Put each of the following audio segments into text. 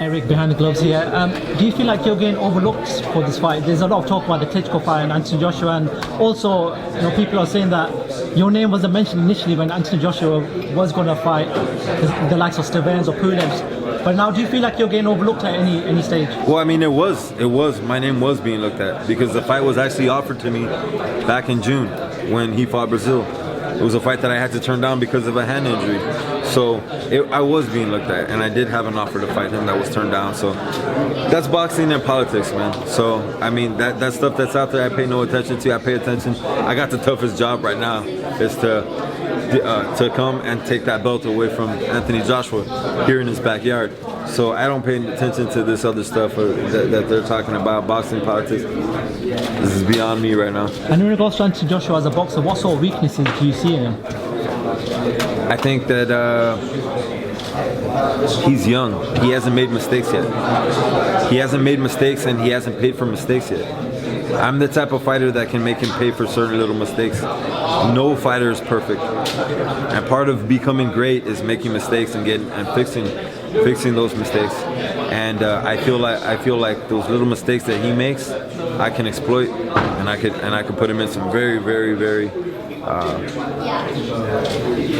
Eric, behind the gloves here. Do you feel like you're getting overlooked for this fight? There's a lot of talk about the Klitschko fight and Anthony Joshua, and also, people are saying that your name wasn't mentioned initially when Anthony Joshua was going to fight the likes of Stevens or Pulev. But now, do you feel like you're getting overlooked at any stage? Well, I mean, it was. My name was being looked at because the fight was actually offered to me back in June when he fought Brazil. It was a fight that I had to turn down because of a hand injury. So I was being looked at, and I did have an offer to fight him that was turned down. So that's boxing and politics, man. So, I mean, that stuff that's out there, I pay no attention to. I pay attention. I got the toughest job right now is to come and take that belt away from Anthony Joshua here in his backyard. So I don't pay attention to this other stuff that they're talking about, boxing, politics. This is beyond me right now. And in regards to Anthony Joshua as a boxer, what sort of weaknesses do you see in him? I think that he's young. He hasn't made mistakes yet. He hasn't made mistakes, and he hasn't paid for mistakes yet. I'm the type of fighter that can make him pay for certain little mistakes. No fighter is perfect, and part of becoming great is making mistakes and fixing those mistakes. And I feel like those little mistakes that he makes, I can exploit, and I could put him in some very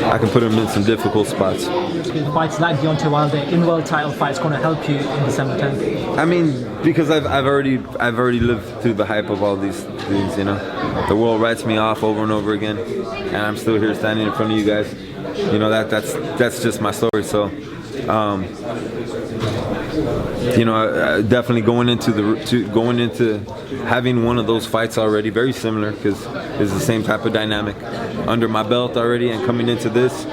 I can put him in some difficult spots. Fights like Deontay Wilder, in-world title fights, going to help you in December 10th? I mean, because I've already lived through the hype of all these things. The world writes me off over and over again, and I'm still here standing in front of you guys. That's just my story. So, definitely going into having one of those fights already, very similar, because it's the same type of dynamic under my belt already, and coming into this,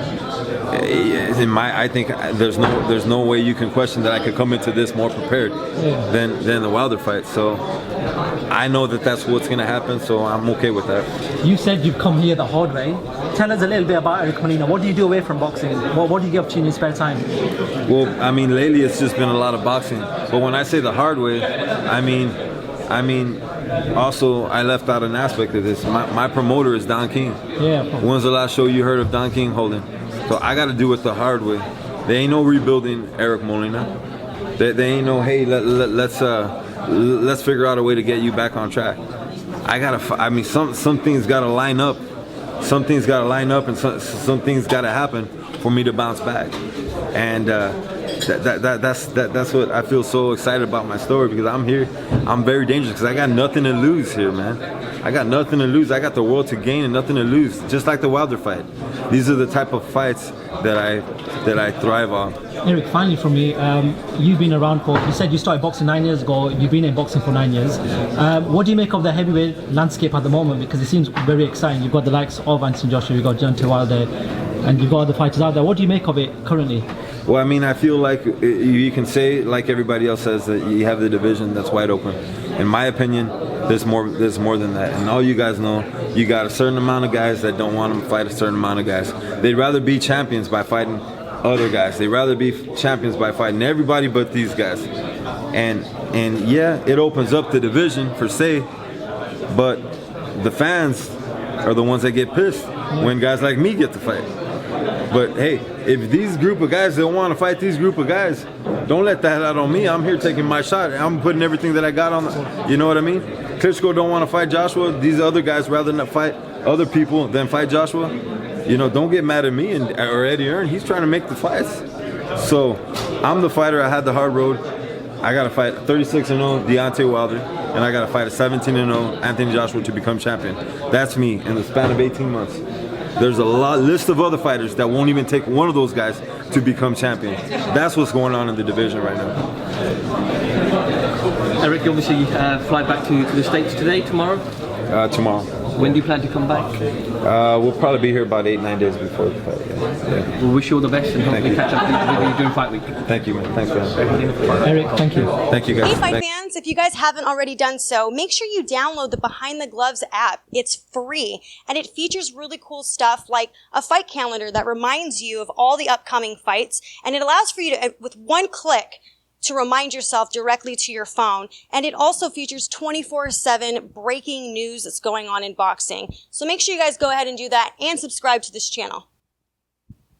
I think there's no way you can question that I could come into this more prepared than the Wilder fight. So I know that that's what's going to happen, so I'm okay with that. You said you've come here the hard way. Tell us a little bit about Eric Molina. What do you do away from boxing? What do you get up to in your spare time? Well, I mean, lately it's just been a lot of boxing. But when I say the hard way, I mean, also I left out an aspect of this. My promoter is Don King. Yeah. When's the last show you heard of Don King holding? So I got to do it the hard way. There ain't no rebuilding Eric Molina. There ain't no, hey, let's figure out a way to get you back on track. Some things got to line up. Some things got to line up, and some things got to happen for me to bounce back. And that's what I feel so excited about my story, because I'm here. I'm very dangerous because I got nothing to lose here, man. I got nothing to lose. I got the world to gain and nothing to lose. Just like the Wilder fight. These are the type of fights that I thrive on. Eric, finally from me, you've been around you said you started boxing 9 years ago. You've been in boxing for 9 years. What do you make of the heavyweight landscape at the moment? Because it seems very exciting. You've got the likes of Anthony Joshua, you've got Deontay Wilder, and you've got other fighters out there. What do you make of it currently? Well, I mean, I feel like you can say, like everybody else says, that you have the division that's wide open. In my opinion, there's more than that. And all you guys know, you got a certain amount of guys that don't want to fight a certain amount of guys. They'd rather be champions by fighting other guys. They'd rather be champions by fighting everybody but these guys. And yeah, it opens up the division per se, but the fans are the ones that get pissed when guys like me get to fight. But hey, if these group of guys don't want to fight these group of guys, don't let that out on me. I'm here taking my shot. I'm putting everything that I got on. You know what I mean? Klitschko don't want to fight Joshua. These other guys rather not fight other people than fight Joshua. Don't get mad at me or Eddie Earn. He's trying to make the fights. So I'm the fighter. I had the hard road. I got to fight 36-0 Deontay Wilder, and I got to fight a 17-0 Anthony Joshua to become champion. That's me in the span of 18 months. There's a list of other fighters that won't even take one of those guys to become champion. That's what's going on in the division right now. Eric, you obviously fly back to the States tomorrow? Tomorrow. When do you plan to come back? We'll probably be here about 8-9 days before the fight. Yeah. We'll wish you all the best and hopefully catch up with you during fight week. Thank you, man. Thanks, man. Eric, thank you. Thank you, guys. Hey, fight fans, if you guys haven't already done so, make sure you download the Behind the Gloves app. It's free, and it features really cool stuff like a fight calendar that reminds you of all the upcoming fights, and it allows for you to, with one click, to remind yourself directly to your phone. And it also features 24/7 breaking news that's going on in boxing. So make sure you guys go ahead and do that and subscribe to this channel.